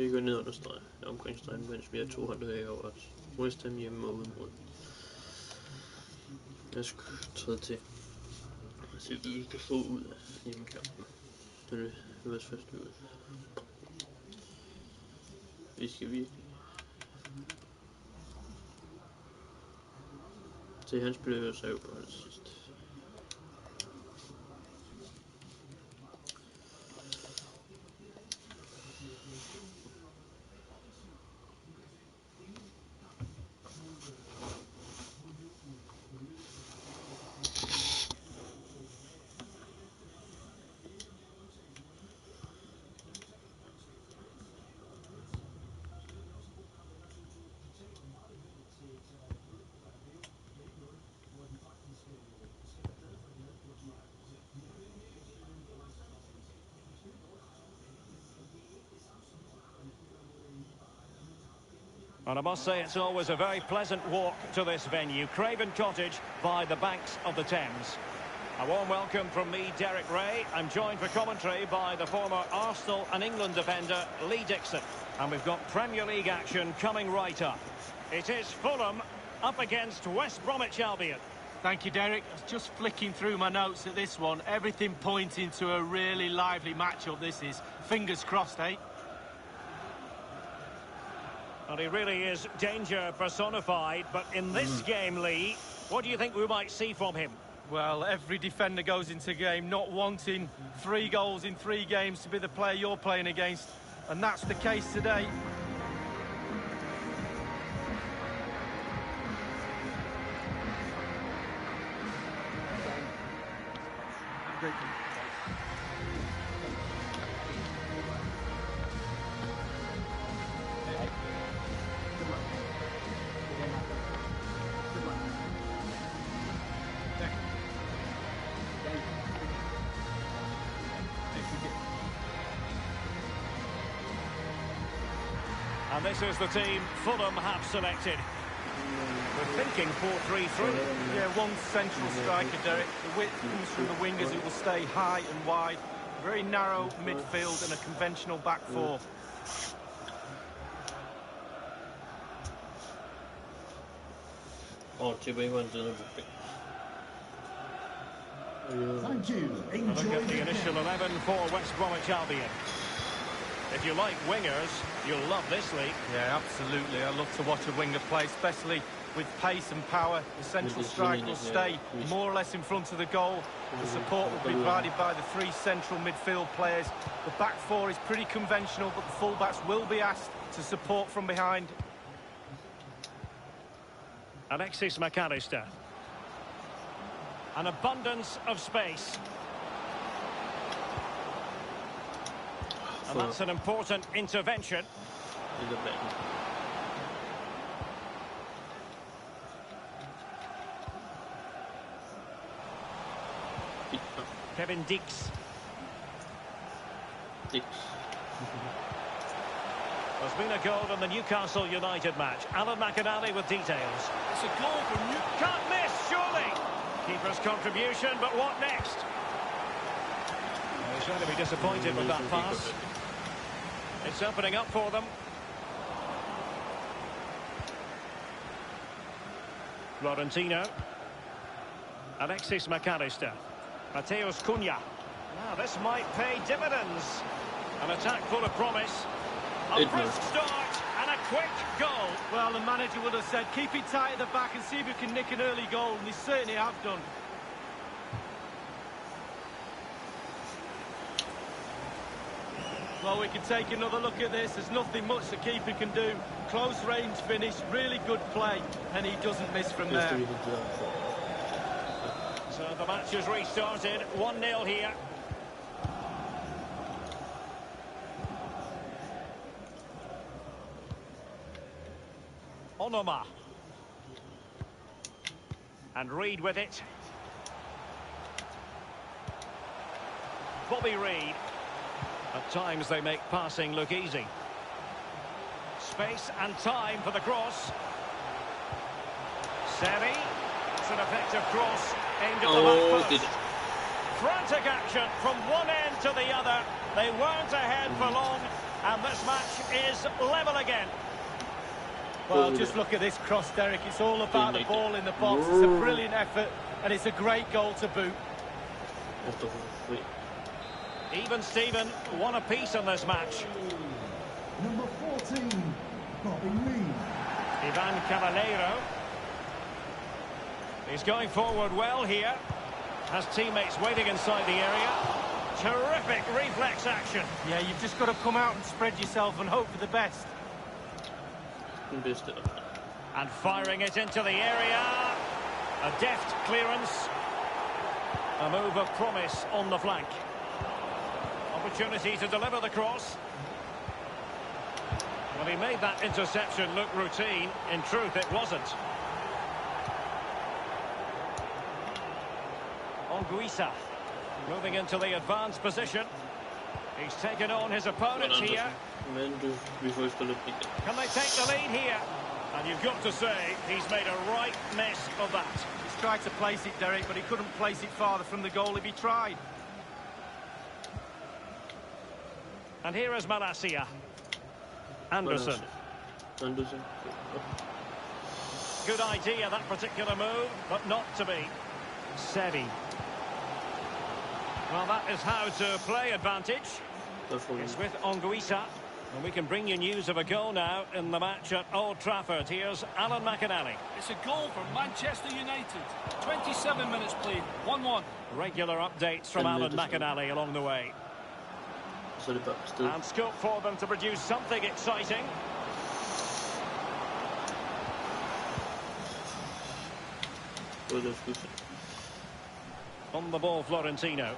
ligger ned under streg, omkring stregen, mens vi har 2 hold herovre også. West Ham hjemme og ude mod. Jeg skal træde til. Og se, hvad vi kan få ud af hjemmekampen. Det er vores første ud. Vi skal virkelig. Se, han spiller jo sav på det sidste. And I must say it's always a very pleasant walk to this venue, Craven Cottage, by the banks of the Thames. A warm welcome from me, Derek Ray. I'm joined for commentary by the former Arsenal and England defender, Lee Dixon. And we've got Premier League action coming right up. It is Fulham up against West Bromwich Albion. Thank you, Derek. I was just flicking through my notes at this one. Everything pointing to a really lively matchup this is. Fingers crossed, eh? And he really is danger personified, but in this game, Lee, what do you think we might see from him? Well, every defender goes into game not wanting 3 goals in 3 games to be the player you're playing against, and that's the case today. Great. And this is the team Fulham have selected. We're thinking 4-3-3. Yeah, one central striker, Derek. The width comes from the wingers who will stay high and wide. Very narrow midfield and a conventional back four. Thank you. And look at the initial 11 for West Bromwich Albion. If you like wingers, you'll love this league. Yeah, absolutely. I love to watch a winger play, especially with pace and power. The central striker will stay more or less in front of the goal. The support will be provided by the 3 central midfield players. The back four is pretty conventional, but the fullbacks will be asked to support from behind. Alexis McAllister. An abundance of space. And that's an important intervention. Kevin Dix. There's been a goal in the Newcastle United match. Alan McInally with details. It's a goal for Newcastle. Can't miss, surely. Keeper's contribution, but what next? He's going to be disappointed with that pass. It's opening up for them. Florentino. Alexis McAllister. Mateus Cunha. Now this might pay dividends. An attack full of promise. A brisk start and a quick goal. Well, the manager would have said, keep it tight at the back and see if you can nick an early goal, and they certainly have done. Well, we can take another look at this. There's nothing much the keeper can do. Close range finish, really good play, and he doesn't miss from there. So the match has restarted. 1-0 here. Onoma. And Reed with it. Bobby Reed. At times they make passing look easy. Space and time for the cross. Seri. It's an effective cross aimed at the back post. Frantic action from one end to the other. They weren't ahead for long, And this match is level again. Well, just look at this cross, Derek. It's all about the ball in the box. It's a brilliant effort, and it's a great goal to boot. Even Steven, one apiece in this match. Number 14, Bobby Reed. Ivan Caballero. He's going forward well here. Has teammates waiting inside the area. Terrific reflex action. Yeah, you've just got to come out and spread yourself and hope for the best. And firing it into the area. A deft clearance. A move of promise on the flank. Opportunity to deliver the cross. Well, he made that interception look routine. In truth, it wasn't. Anguissa moving into the advanced position. He's taken on his opponents here. Can they take the lead here? And you've got to say, he's made a right mess of that. He's tried to place it, Derek, but he couldn't place it farther from the goal if he tried. And here is Malacia. Anderson. Good idea, that particular move, but not to be. Sevi. Well, that is how to play advantage. It's with Anguissa. And we can bring you news of a goal now in the match at Old Trafford. Here's Alan McAnally. It's a goal for Manchester United. 27 minutes played, 1-1. Regular updates from Alan McAnally along the way. And scope for them to produce something exciting. On the ball, Florentino.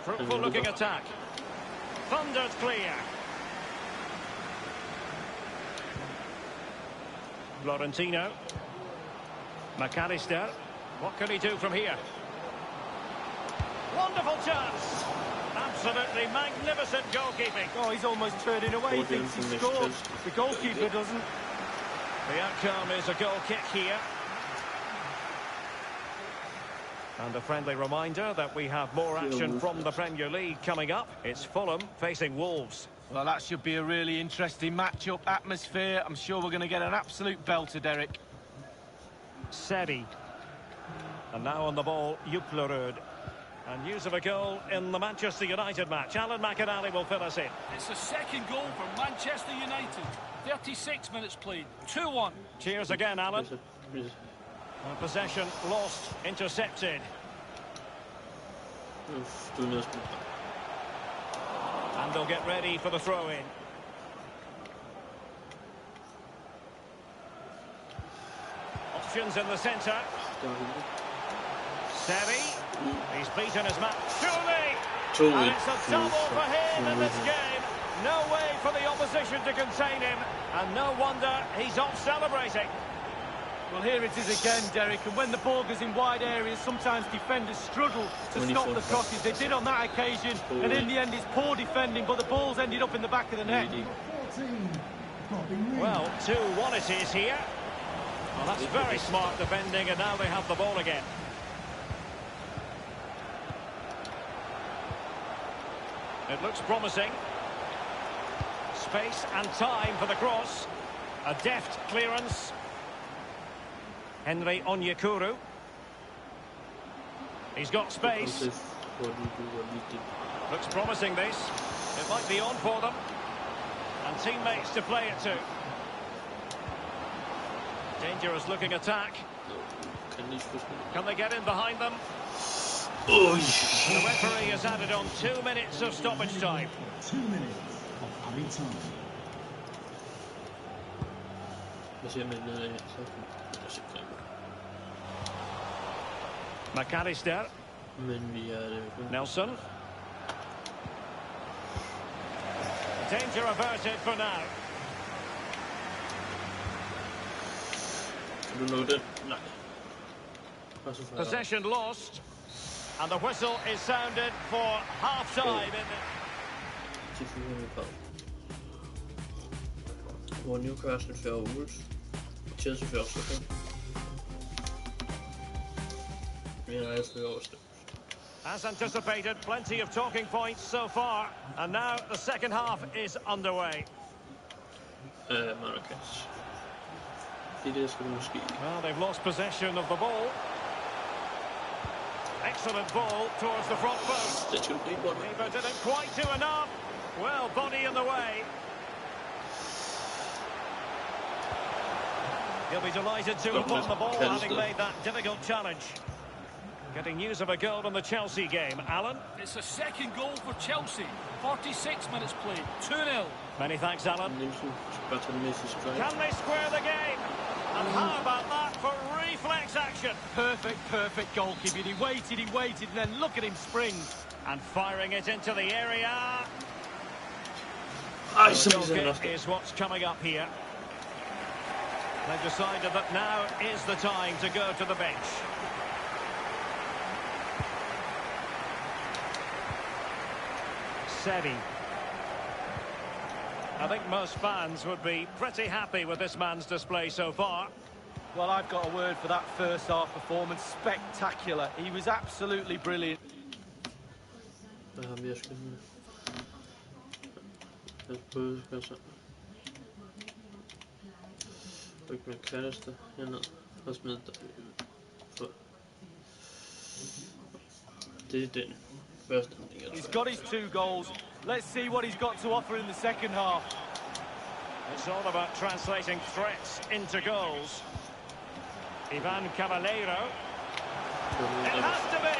Fruitful looking attack. Thundered clear. Florentino. McAllister. What can he do from here? Wonderful chance. Absolutely magnificent goalkeeping. Oh, he's almost turning away. He thinks he scored. The goalkeeper doesn't. The outcome is a goal kick here. And a friendly reminder that we have more action from the Premier League coming up. It's Fulham facing Wolves. Well, that should be a really interesting match-up atmosphere. I'm sure we're going to get an absolute belter, Derek. Sevi. And now on the ball, Juplerud. And news of a goal in the Manchester United match. Alan McAnally will fill us in. It's the second goal for Manchester United. 36 minutes played, 2-1. Cheers again, Alan. Possession lost, intercepted. And they'll get ready for the throw-in. Options in the centre. Sevi. He's beaten his man. Surely! And it's a double for him in this game. No way for the opposition to contain him. And no wonder he's off celebrating. Well, here it is again, Derek, and when the ball goes in wide areas, sometimes defenders struggle to stop the crosses. They did on that occasion, and in the end it's poor defending, but the ball's ended up in the back of the net. Well, 2-1 it is here. Well, that's very smart defending, and now they have the ball again. It looks promising. Space and time for the cross. A deft clearance. Henry Onyekuru. He's got space. Looks promising, this. It might be on for them. And teammates to play it to. Dangerous looking attack. Can they get in behind them? The referee has added on 2 minutes of stoppage time. 2 minutes of added time. McAllister. Nelson. Danger averted for now. Possession lost. And the whistle is sounded for half-time. Newcastle før Wolves. Chelsea før Stockholm. Vi er før Stockholm. As anticipated, plenty of talking points so far. And now the second half is underway. Marrakesh. Well, they've lost possession of the ball. Excellent ball towards the front post. Keeper didn't quite do enough. Well, body in the way. He'll be delighted to have won the ball, having made that difficult challenge. Getting news of a goal in the Chelsea game. Alan? It's a second goal for Chelsea. 46 minutes played. 2-0. Many thanks, Alan. Can they square the game? And how about that for reflex action? Perfect goalkeeping. He waited, and then look at him spring. And firing it into the area. The kick is what's coming up here. They've decided that now is the time to go to the bench. Seri. I think most fans would be pretty happy with this man's display so far. Well, I've got a word for that first half performance. Spectacular. He was absolutely brilliant. He's got his 2 goals. Let's see what he's got to offer in the second half. It's all about translating threats into goals. Ivan Caballero. It has to be!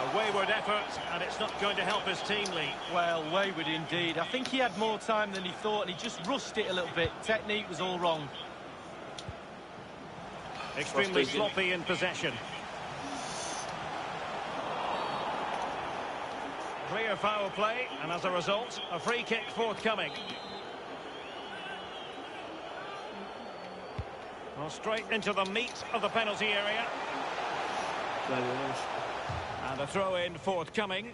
A wayward effort, and it's not going to help his team, Lee. Well, wayward indeed. I think he had more time than he thought, and he just rushed it a little bit. Technique was all wrong. Extremely sloppy in possession. Clear foul play, and as a result, a free kick forthcoming. Well, straight into the meat of the penalty area. And a throw-in forthcoming.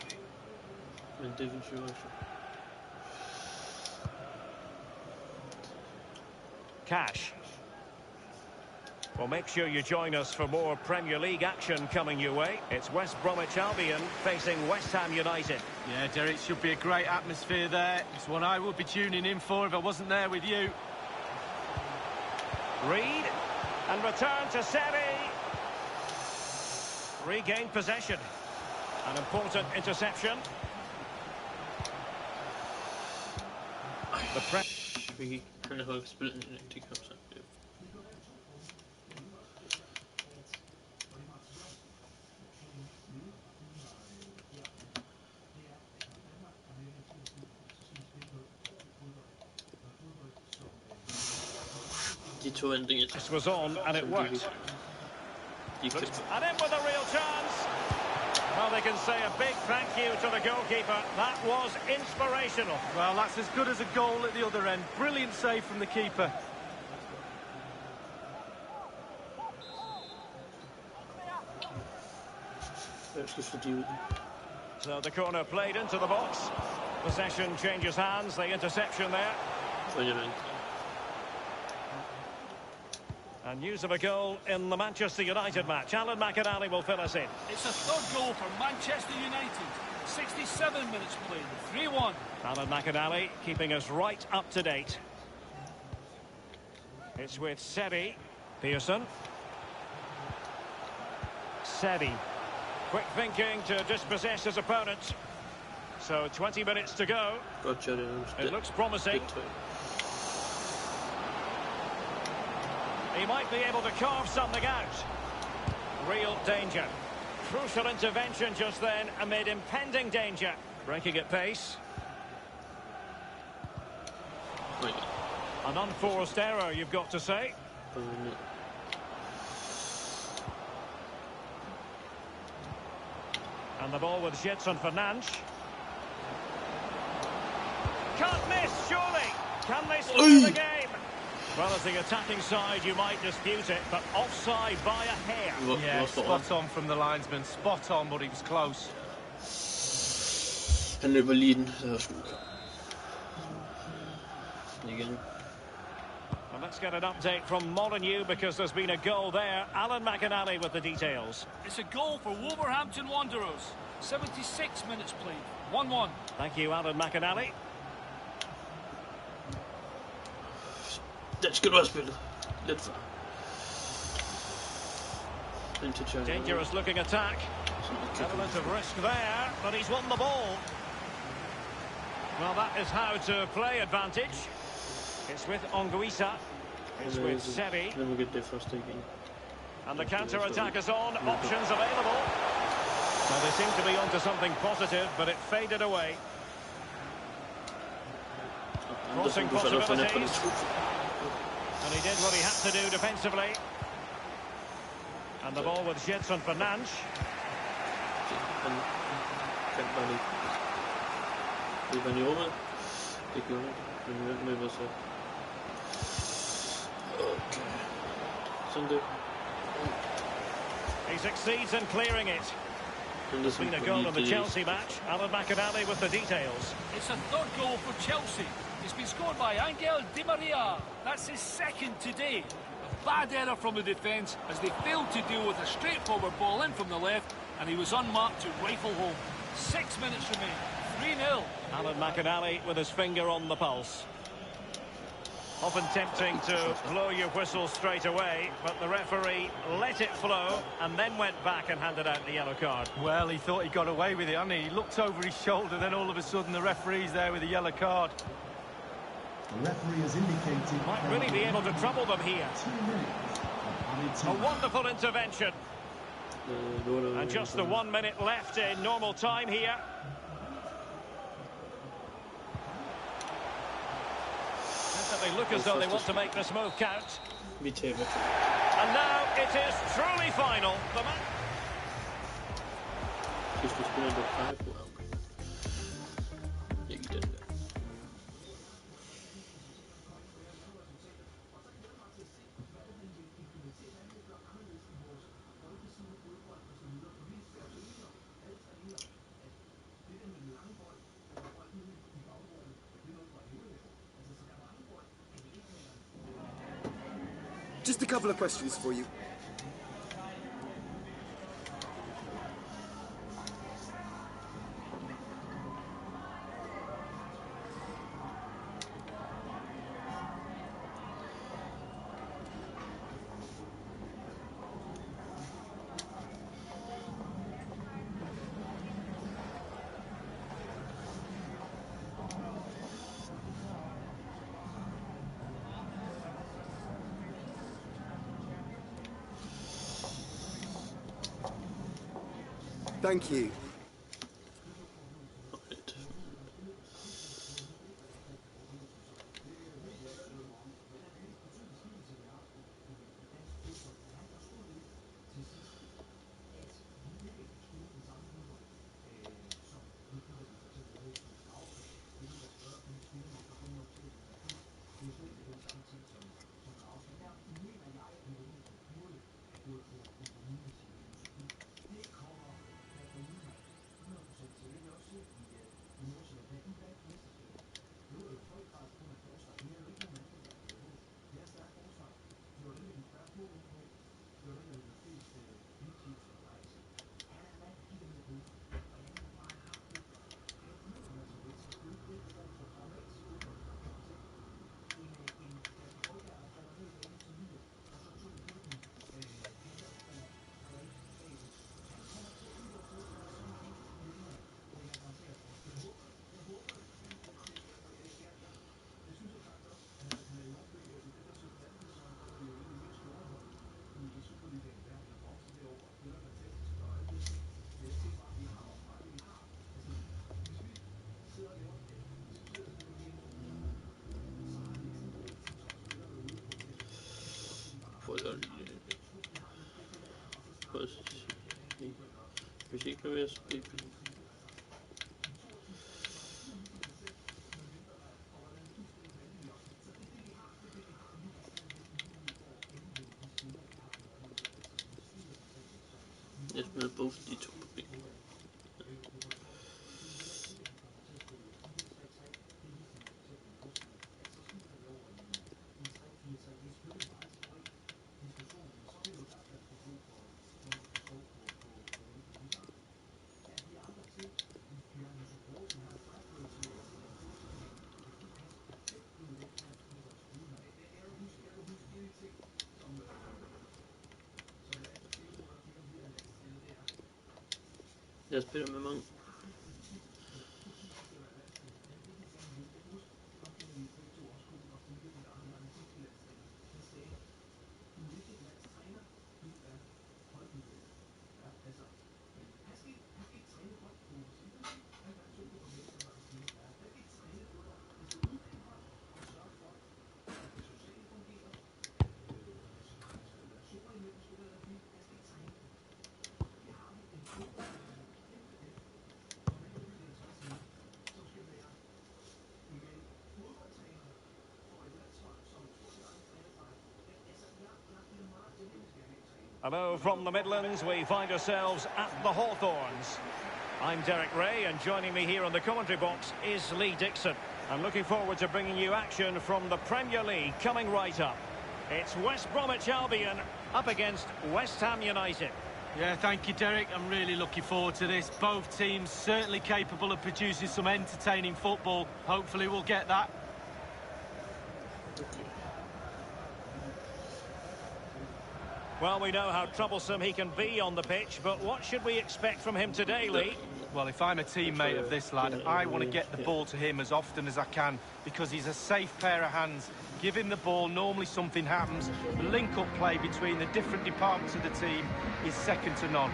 Cash. Well, make sure you join us for more Premier League action coming your way. It's West Bromwich Albion facing West Ham United. Yeah, Derek, should be a great atmosphere there. It's one I would be tuning in for if I wasn't there with you. Reed, and return to Seri. Regained possession. An important interception. The press. This was on and it worked. And in with a real chance. Well, they can say a big thank you to the goalkeeper. That was inspirational. Well, that's as good as a goal at the other end. Brilliant save from the keeper. So the corner played into the box. Possession changes hands. The interception there. And news of a goal in the Manchester United match. Alan McAnally will fill us in. It's a third goal for Manchester United. 67 minutes played. 3-1. Alan McAnally keeping us right up to date. It's with Seri. Pearson. Seri. Quick thinking to dispossess his opponent. So 20 minutes to go. It looks promising. He might be able to carve something out. Real danger. Crucial intervention just then amid impending danger. Breaking at pace. An unforced error, you've got to say. And the ball with Jetson Fernandes. Can't miss, surely. Can they score the game? Well, as the attacking side, you might dispute it, but offside by a hair. Yeah, spot on from the linesman. Spot on, but he was close. And over leading, again. Well, let's get an update from Molyneux because there's been a goal there. Alan McAnally with the details. It's a goal for Wolverhampton Wanderers. 76 minutes played. 1-1. Thank you, Alan McAnally. Den skal du have spillet. Lidt før. Dangerous looking attack. Element of risk there, but he's won the ball. Well, that is how to play advantage. It's with Onguisa. It's with Sebi. And the counter-attack is on. Options available. Well, they seem to be onto something positive, but it faded away. Crossing possibilities. And he did what he had to do defensively. And the ball with Jetson Fernandes. He succeeds in clearing it. There's been a goal in the Chelsea match. Alan McAnally with the details. It's a third goal for Chelsea. It's been scored by Angel Di Maria. That's his second today. A bad error from the defence as they failed to deal with a straightforward ball in from the left, and he was unmarked to rifle home. 6 minutes remain. 3-0. Alan McAnally with his finger on the pulse. Often tempting to blow your whistle straight away, but the referee let it flow and then went back and handed out the yellow card. Well, he thought he got away with it, hadn't he? He looked over his shoulder, then all of a sudden the referee's there with a yellow card. The referee has indicated... Might really be able to trouble them here. 2 minutes of added A time. wonderful intervention. And just the 1 minute left in normal time here. They look as though they want to make this move count. And now it is truly final. The Just a couple of questions for you. Thank you. Hvis ikke kan være så det. Jeg smider both de to på ben. Jeg spiller med mange. Hello from the Midlands, we find ourselves at the Hawthorns. I'm Derek Ray, and joining me here on the commentary box is Lee Dixon. I'm looking forward to bringing you action from the Premier League coming right up. It's West Bromwich Albion up against West Ham United. Yeah, thank you, Derek. I'm really looking forward to this. Both teams certainly capable of producing some entertaining football. Hopefully we'll get that. Well, we know how troublesome he can be on the pitch, but what should we expect from him today, Lee? Well, if I'm a teammate of this lad, I want to get the ball to him as often as I can because he's a safe pair of hands. Give him the ball, normally something happens. The link-up play between the different departments of the team is second to none.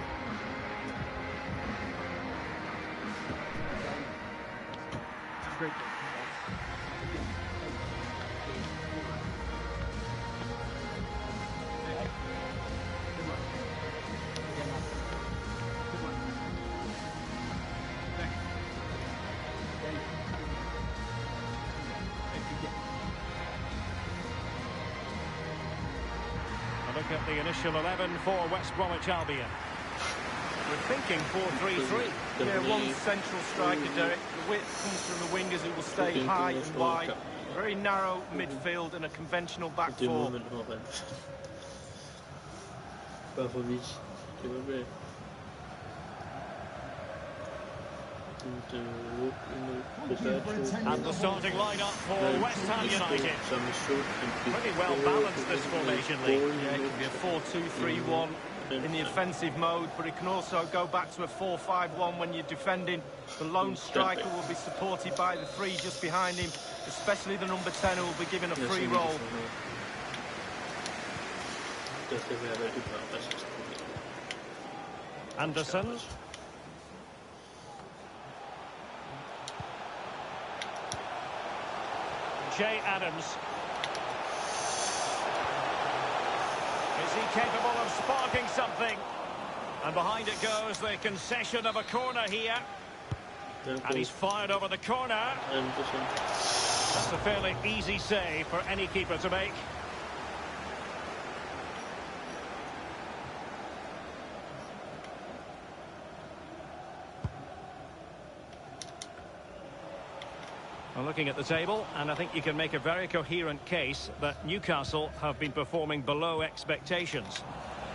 Great. Look at the initial 11 for West Bromwich Albion. We're thinking 4-3-3. Yeah, one central striker, Derek. The width comes from the wingers who will stay high and wide. Very narrow midfield and a conventional back four. And the starting lineup for West Ham United. Pretty well balanced, this formation, Lee. Yeah, it can be a 4-2-3-1 in the offensive mode, but it can also go back to a 4-5-1 when you're defending. The lone striker will be supported by the three just behind him, especially the number 10 who will be given a free roll. Anderson. Jay Adams. Is he capable of sparking something? And behind it goes the concession of a corner here. And he's fired over the corner. That's a fairly easy save for any keeper to make. Well, looking at the table, and I think you can make a very coherent case that Newcastle have been performing below expectations.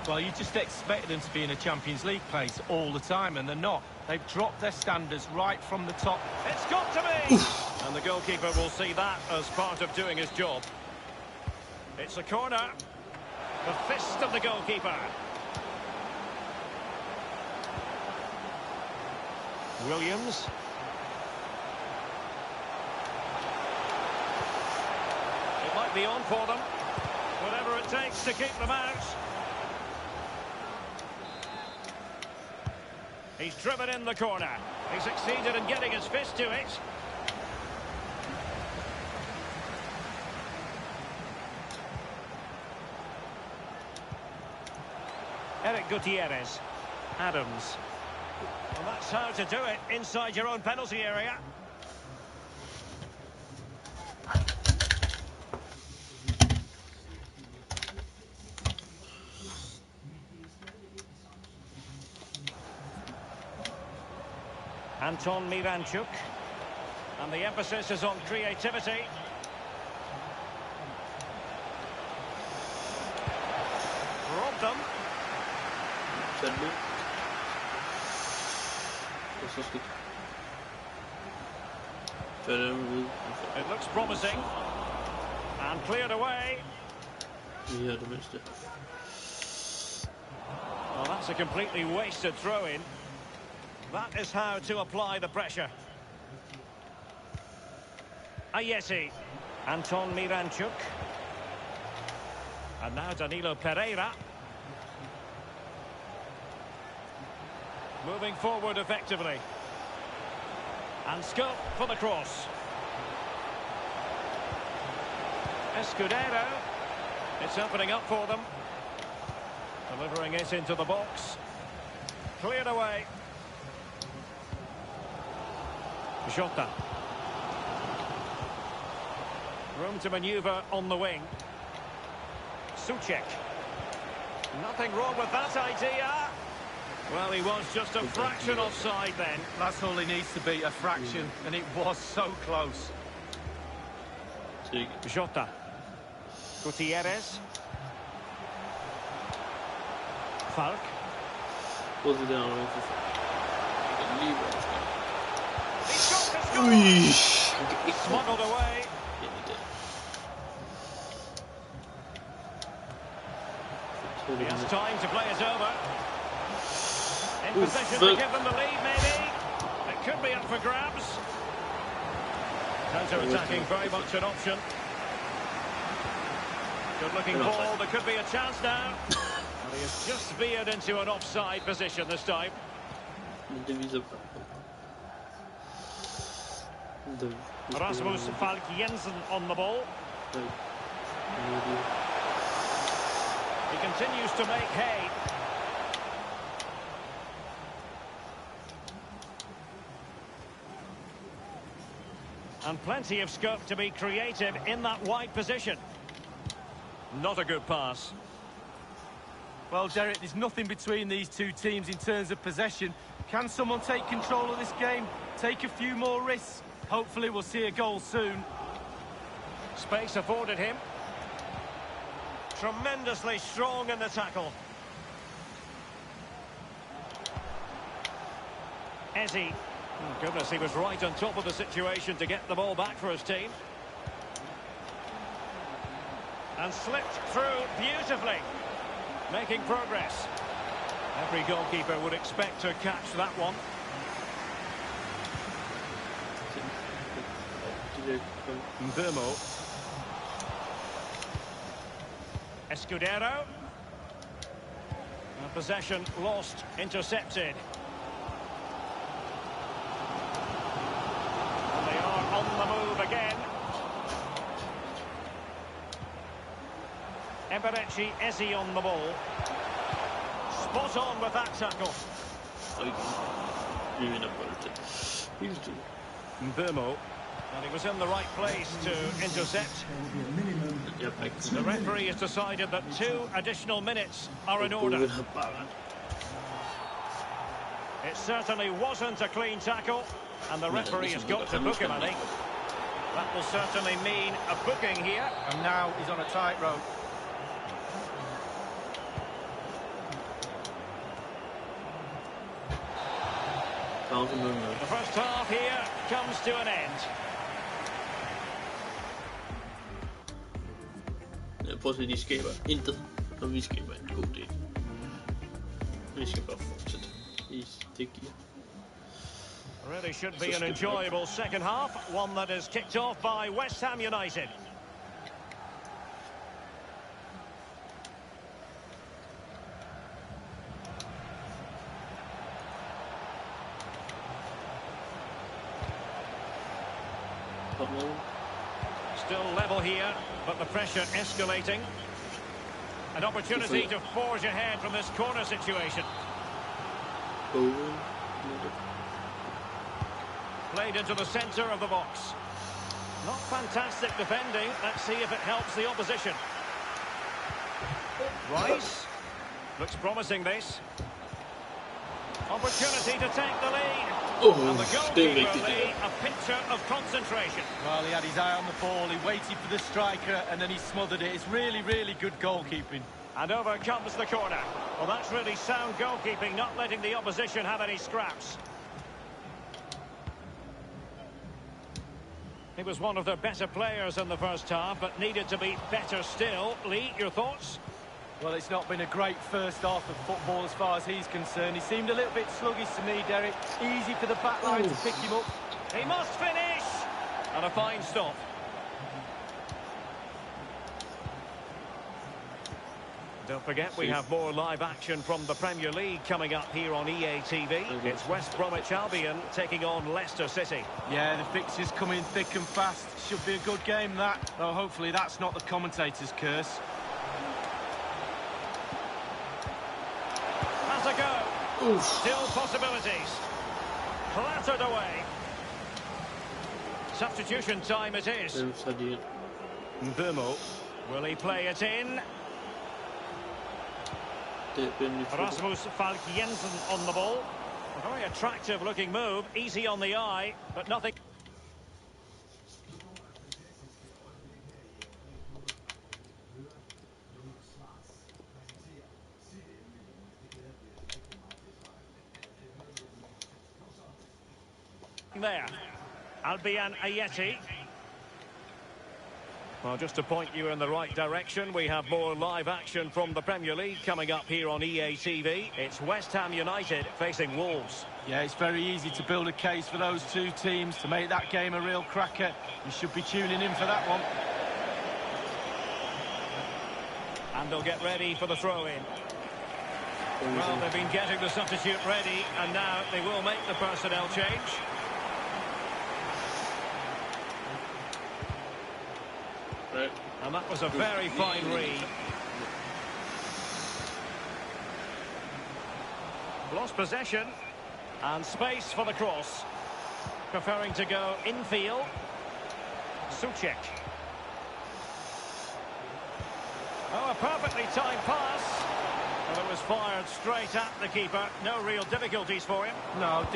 Well, you just expect them to be in a Champions League place all the time, and they're not. They've dropped their standards right from the top. It's got to be! And the goalkeeper will see that as part of doing his job. It's a corner. The fist of the goalkeeper. Williams. It might be on for them. Whatever it takes to keep them out. He's driven in the corner. He succeeded in getting his fist to it. Eric Gutierrez. Adams. Well, that's how to do it inside your own penalty area. Anton Miranchuk. And the emphasis is on creativity. Robbed them. It looks promising. And cleared away. Well, that's a completely wasted throw-in. That is how to apply the pressure. Ayesi. Anton Miranchuk. And now Danilo Pereira. Moving forward effectively. And scope for the cross. Escudero. It's opening up for them. Delivering it into the box. Cleared away. Jota. Room to manoeuvre on the wing. Suchek. Nothing wrong with that idea. Well, he was just a fraction offside then. That's all he needs to be, a fraction, and it was so close. Jota. Gutierrez. Falk. Was it down? Smuggled away. He has time to play it over. In position to give them the lead, maybe. It could be up for grabs. Counter-attacking, very much an option. Good-looking ball. There could be a chance now. And he has just veered into an offside position this time. Rasmus Falk Jensen on the ball. He continues to make hay. And plenty of scope to be creative in that wide position. Not a good pass. Well, Derek, there's nothing between these two teams in terms of possession. Can someone take control of this game? Take a few more risks? Hopefully we'll see a goal soon. Space afforded him. Tremendously strong in the tackle. Ezi. Oh, goodness, he was right on top of the situation to get the ball back for his team. And slipped through beautifully. Making progress. Every goalkeeper would expect to catch that one. Mbermo. Escudero. Possession lost, intercepted. And they are on the move again. Eberechi Ezi on the ball. Spot on with that tackle. Mbermo. And he was in the right place to intercept. The referee has decided that 2 additional minutes are in order. It certainly wasn't a clean tackle, and the referee has got to book him, I think. That will certainly mean a booking here. And now he's on a tightrope. The first half here comes to an end. Prøv at se, de skaber intet, og vi skaber en god del. Vi skal bare fortsætte i det gear. Really should be an enjoyable second half, one that is kicked off by West Ham United. Still level here, but the pressure escalating. An opportunity to forge ahead from this corner situation. Played into the centre of the box. Not fantastic defending. Let's see if it helps the opposition. Rice. Looks promising, this. Opportunity to take the lead. And the goalkeeper, Lee, a picture of concentration. Well, he had his eye on the ball, he waited for the striker, and then he smothered it. It's really, really good goalkeeping. And over comes the corner. Well, that's really sound goalkeeping, not letting the opposition have any scraps. He was one of their better players in the first half, but needed to be better still. Lee, your thoughts? Well, it's not been a great first half of football as far as he's concerned. He seemed a little bit sluggish to me, Derek. Easy for the back line to pick him up. He must finish! And a fine stop. Don't forget, we have more live action from the Premier League coming up here on EA TV. It's West Bromwich Albion taking on Leicester City. Yeah, the fixtures coming thick and fast. Should be a good game, that. Though hopefully that's not the commentator's curse. Has a go. Oof. Still possibilities. Clattered away. Substitution time it is. Burmo. Will he play it in? Rasmus Falk Jensen on the ball. A very attractive looking move, easy on the eye, but nothing. There, Albion Ayeti. Well, just to point you in the right direction, we have more live action from the Premier League coming up here on EA TV. It's West Ham United facing Wolves. Yeah, it's very easy to build a case for those two teams to make that game a real cracker. You should be tuning in for that one. And they'll get ready for the throw-in. Well, they've been getting the substitute ready, and now they will make the personnel change. And that was a very fine read. Lost possession. And space for the cross. Preferring to go infield. Souček. Oh, a perfectly timed pass. And it was fired straight at the keeper. No real difficulties for him. No,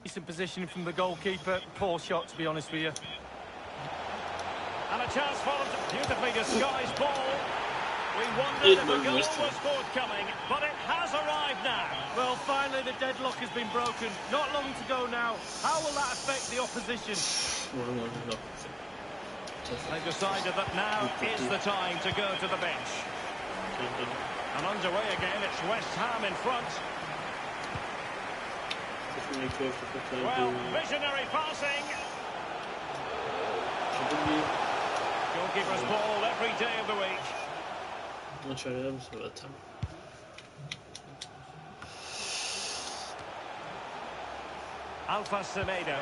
decent positioning from the goalkeeper. Poor shot, to be honest with you. And a chance for them. Beautifully disguised ball. We wondered if a goal was forthcoming, but it has arrived now. Well, finally the deadlock has been broken. Not long to go now. How will that affect the opposition? They decided that now is the time to go to the bench. And underway again, it's West Ham in front. Well, visionary passing. Goalkeeper's ball every day of the week. Alpha Semedo.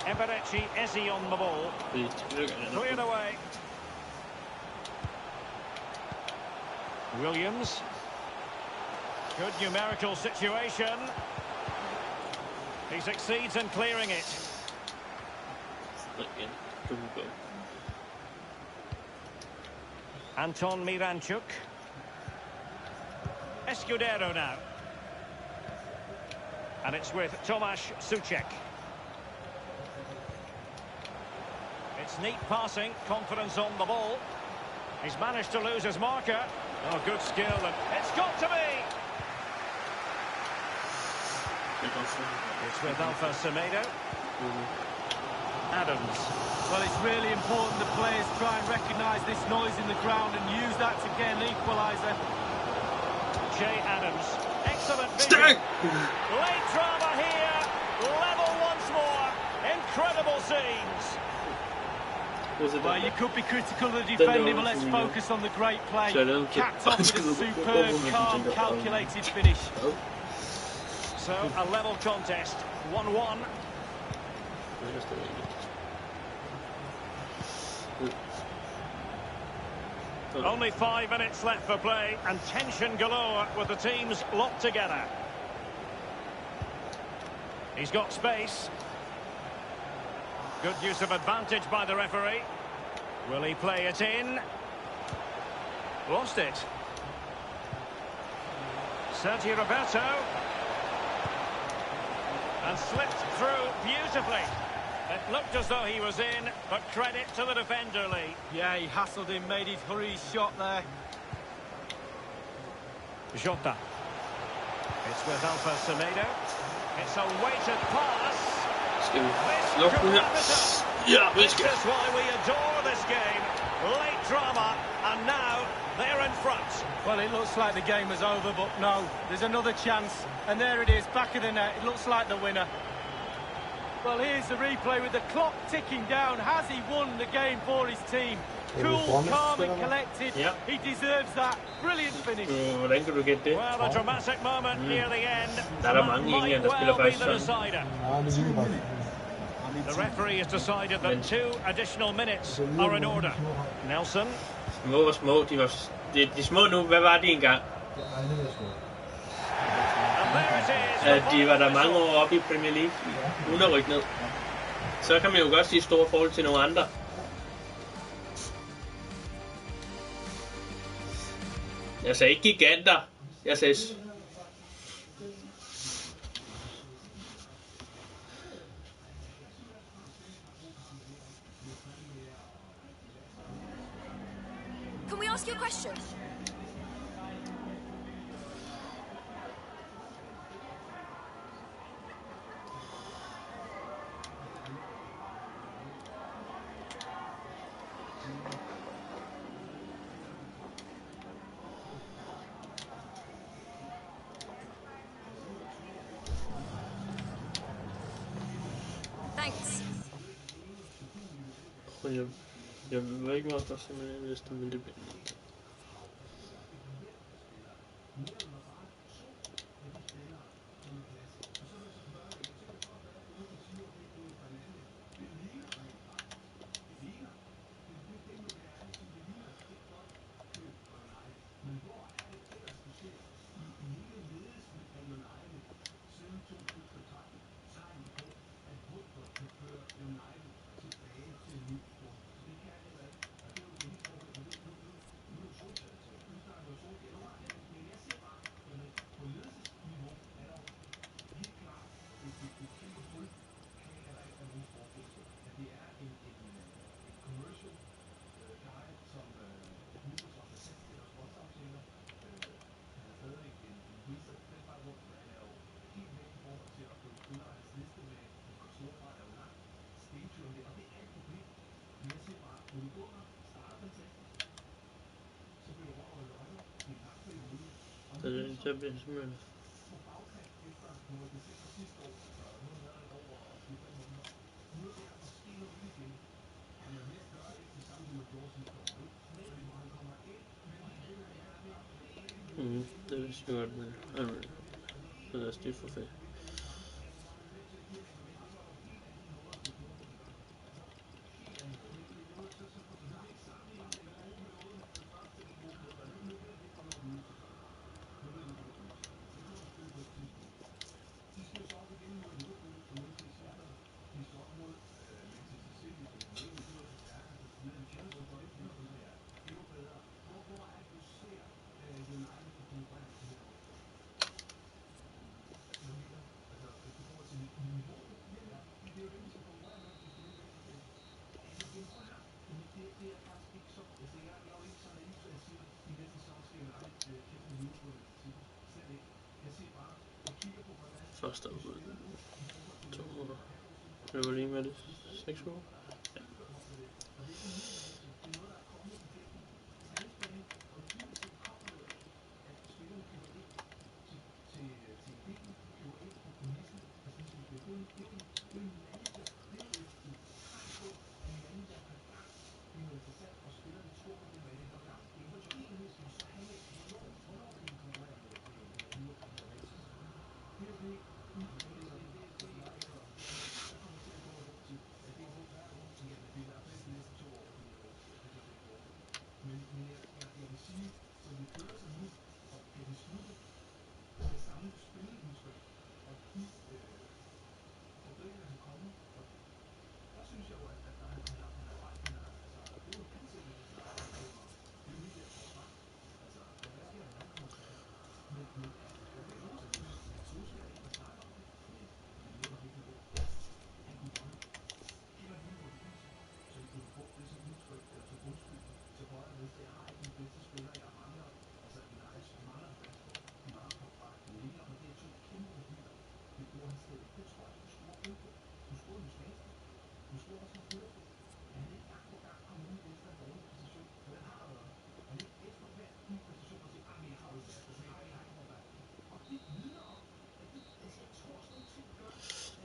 Eberechi Eze on the ball. Cleared away. Williams. Good numerical situation. He succeeds in clearing it. Anton Miranchuk. Escudero now. And it's with Tomasz Souček. It's neat passing, confidence on the ball. He's managed to lose his marker. Oh, good skill, and it's got to be! It's with Alpha Semedo. Adams. Well, it's really important the players try and recognise this noise in the ground and use that to get an equaliser. Jay Adams. Excellent vision. Late drama here. Level once more. Incredible scenes. Well, you could be critical of the defending, but let's focus on the great play. Capped off with a superb, calm, calculated finish. So, a level contest. 1-1. Only 5 minutes left for play, and tension galore with the teams locked together. He's got space. Good use of advantage by the referee. Will he play it in? Lost it. Sergio Roberto. And slipped through beautifully. It looked as though he was in, but credit to the defender, Lee. Yeah, he hassled him, made his hurry shot there. Jota. It's with Alpha Semedo. It's a weighted pass. Skal vi lukke den her? Ja, vi skal. This is why we adore this game. Late drama, and now they're in front. Well, it looks like the game is over, but no, there's another chance. And there it is, back of the net. It looks like the winner. Well, here's the replay with the clock ticking down. Has he won the game for his team? Cool, calm and collected. Yep. He deserves that. Brilliant finish. Hvordan kan du gætte det? Well, a dramatic moment near the end. Der er der mange Might der spiller well be faktisk the sådan. decider. The referee has decided that 2 additional minutes are in order. Nelson. Små og små, de små nu, hvad var de engang? De var der mange år oppe i Premier League, uden at rykke ned. Så kan man jo godt sige store forhold til nogle andre. Jeg sagde ikke giganter, jeg sagde... Can we ask you a question? Thanks. Jeg ved ikke, hvorfor simpelthen næste, men det bliver ikke. Det bliver simpelthen... det er sikkert, men... Det er stift for fedt. Første afbud. 2 minutter. Det var lige med det. 6 uger. Ja.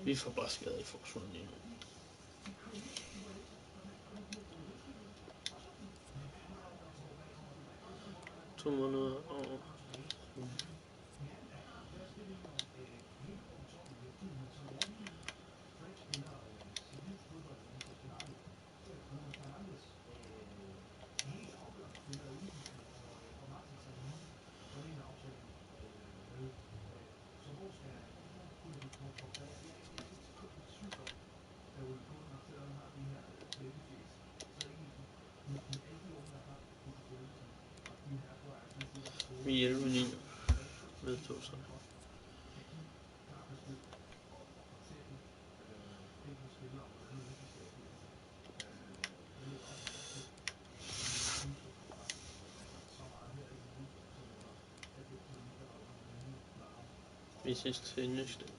Vi får bare skadet i forsvaret lige nu. To måneder og... Vi hjælper lige vedtog sig. Vi ses til næste.